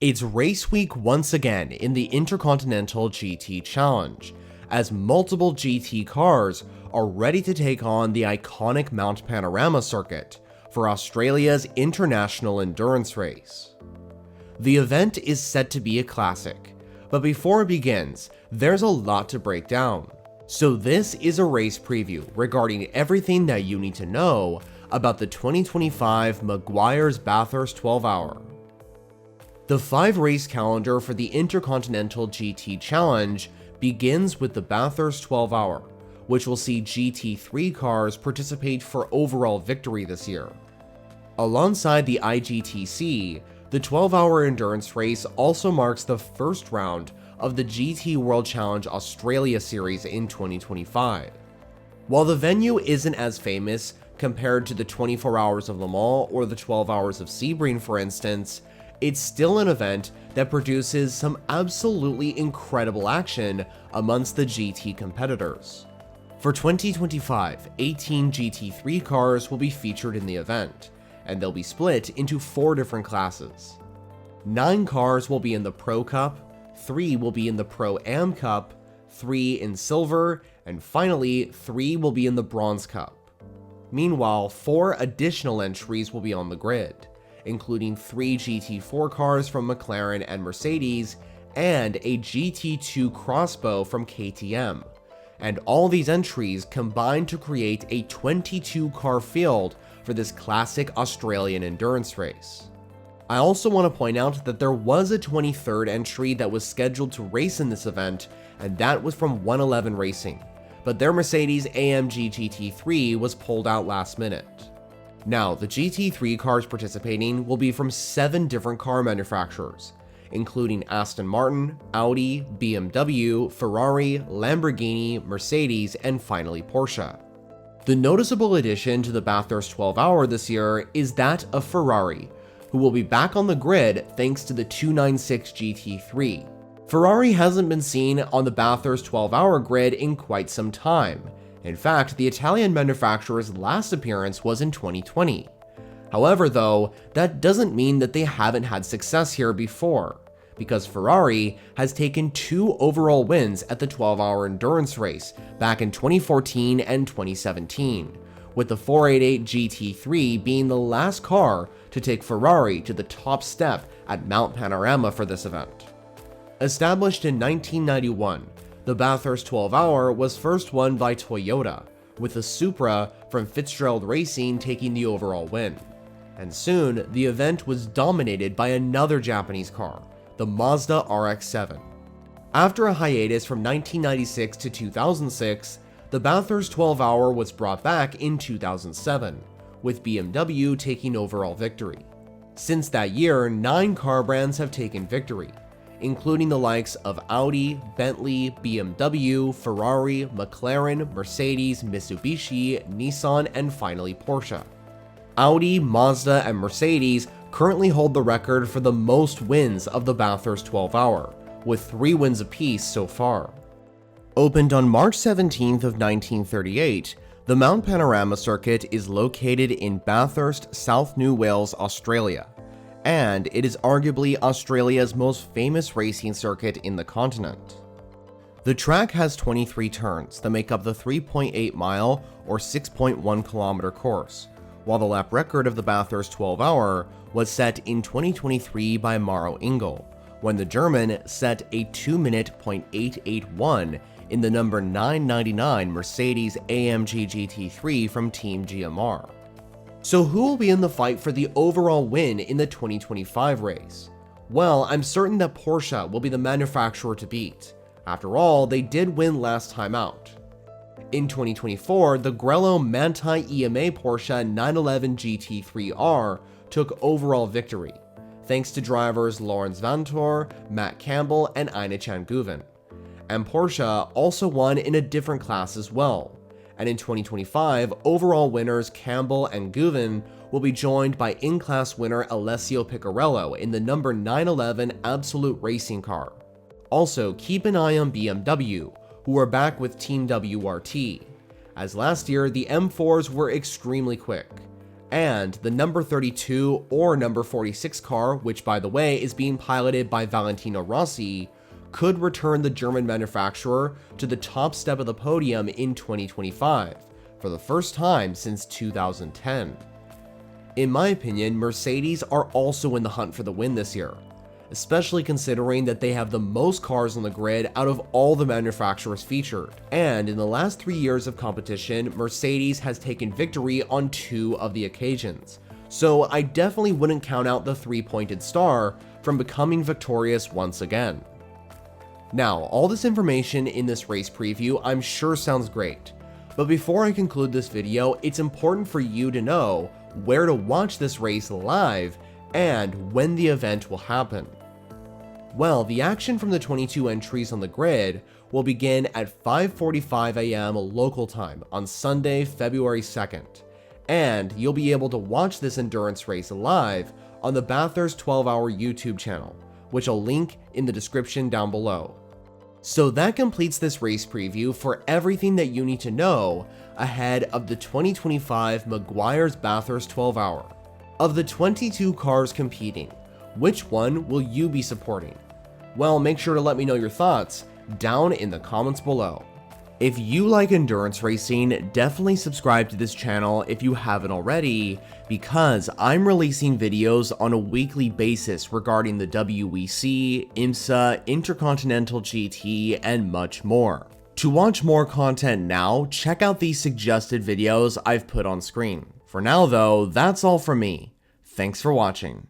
It's race week once again in the Intercontinental GT Challenge, as multiple GT cars are ready to take on the iconic Mount Panorama circuit for Australia's International Endurance Race. The event is set to be a classic, but before it begins, there's a lot to break down. So this is a race preview regarding everything that you need to know about the 2025 Maguire's Bathurst 12-hour. The 5-race calendar for the Intercontinental GT Challenge begins with the Bathurst 12-hour, which will see GT3 cars participate for overall victory this year. Alongside the IGTC, the 12-hour endurance race also marks the first round of the GT World Challenge Australia Series in 2025. While the venue isn't as famous compared to the 24 Hours of Le Mans or the 12 Hours of Sebring, for instance, it's still an event that produces some absolutely incredible action amongst the GT competitors. For 2025, 18 GT3 cars will be featured in the event, and they'll be split into 4 different classes. 9 cars will be in the Pro Cup, 3 will be in the Pro-Am Cup, 3 in Silver, and finally 3 will be in the Bronze Cup. Meanwhile, 4 additional entries will be on the grid, including 3 GT4 cars from McLaren and Mercedes, and a GT2 Crossbow from KTM, and all these entries combine to create a 22-car field for this classic Australian endurance race. I also want to point out that there was a 23rd entry that was scheduled to race in this event, and that was from 111 Racing, but their Mercedes AMG GT3 was pulled out last minute. Now, the GT3 cars participating will be from 7 different car manufacturers, including Aston Martin, Audi, BMW, Ferrari, Lamborghini, Mercedes, and finally Porsche. The noticeable addition to the Bathurst 12-hour this year is that of Ferrari, who will be back on the grid thanks to the 296 GT3. Ferrari hasn't been seen on the Bathurst 12-hour grid in quite some time. In fact, the Italian manufacturer's last appearance was in 2020. However though, that doesn't mean that they haven't had success here before, because Ferrari has taken 2 overall wins at the 12-hour endurance race back in 2014 and 2017, with the 488 GT3 being the last car to take Ferrari to the top step at Mount Panorama for this event. Established in 1991, the Bathurst 12-hour was first won by Toyota, with the Supra from Fitzgerald Racing taking the overall win. And soon, the event was dominated by another Japanese car, the Mazda RX-7. After a hiatus from 1996 to 2006, the Bathurst 12-hour was brought back in 2007, with BMW taking overall victory. Since that year, 9 car brands have taken victory, including the likes of Audi, Bentley, BMW, Ferrari, McLaren, Mercedes, Mitsubishi, Nissan, and finally Porsche. Audi, Mazda, and Mercedes currently hold the record for the most wins of the Bathurst 12-hour, with 3 wins apiece so far. Opened on March 17th of 1938, the Mount Panorama circuit is located in Bathurst, South New Wales, Australia, and it is arguably Australia's most famous racing circuit in the continent. The track has 23 turns that make up the 3.8-mile or 6.1-kilometer course, while the lap record of the Bathurst 12-hour was set in 2023 by Maro Ingel, when the German set a 2-minute .881 in the number 999 Mercedes AMG GT3 from Team GMR. So who will be in the fight for the overall win in the 2025 race? Well, I'm certain that Porsche will be the manufacturer to beat. After all, they did win last time out. In 2024, the Grello Manthey EMA Porsche 911 GT3R took overall victory, thanks to drivers Lawrence Vanthoor, Matt Campbell, and Ina-Chan Guven. And Porsche also won in a different class as well. And in 2025, overall winners Campbell and Guven will be joined by in-class winner Alessio Piccarello in the number 911 Absolute Racing car. Also, keep an eye on BMW, who are back with Team WRT, as last year the M4s were extremely quick, and the number 32 or number 46 car, which by the way is being piloted by Valentino Rossi, could return the German manufacturer to the top step of the podium in 2025, for the first time since 2010. In my opinion, Mercedes are also in the hunt for the win this year, especially considering that they have the most cars on the grid out of all the manufacturers featured. And in the last 3 years of competition, Mercedes has taken victory on 2 of the occasions. So I definitely wouldn't count out the 3-pointed star from becoming victorious once again. Now, all this information in this race preview I'm sure sounds great, but before I conclude this video, it's important for you to know where to watch this race live and when the event will happen. Well, the action from the 22 entries on the grid will begin at 5:45 a.m. local time on Sunday, February 2nd, and you'll be able to watch this endurance race live on the Bathurst 12-hour YouTube channel, which I'll link in the description down below. So that completes this race preview for everything that you need to know ahead of the 2025 Maguire's Bathurst 12-hour. Of the 22 cars competing, which one will you be supporting? Well, make sure to let me know your thoughts down in the comments below. If you like endurance racing, definitely subscribe to this channel if you haven't already, because I'm releasing videos on a weekly basis regarding the WEC, IMSA, Intercontinental GT, and much more. To watch more content now, check out these suggested videos I've put on screen. For now though, that's all from me. Thanks for watching.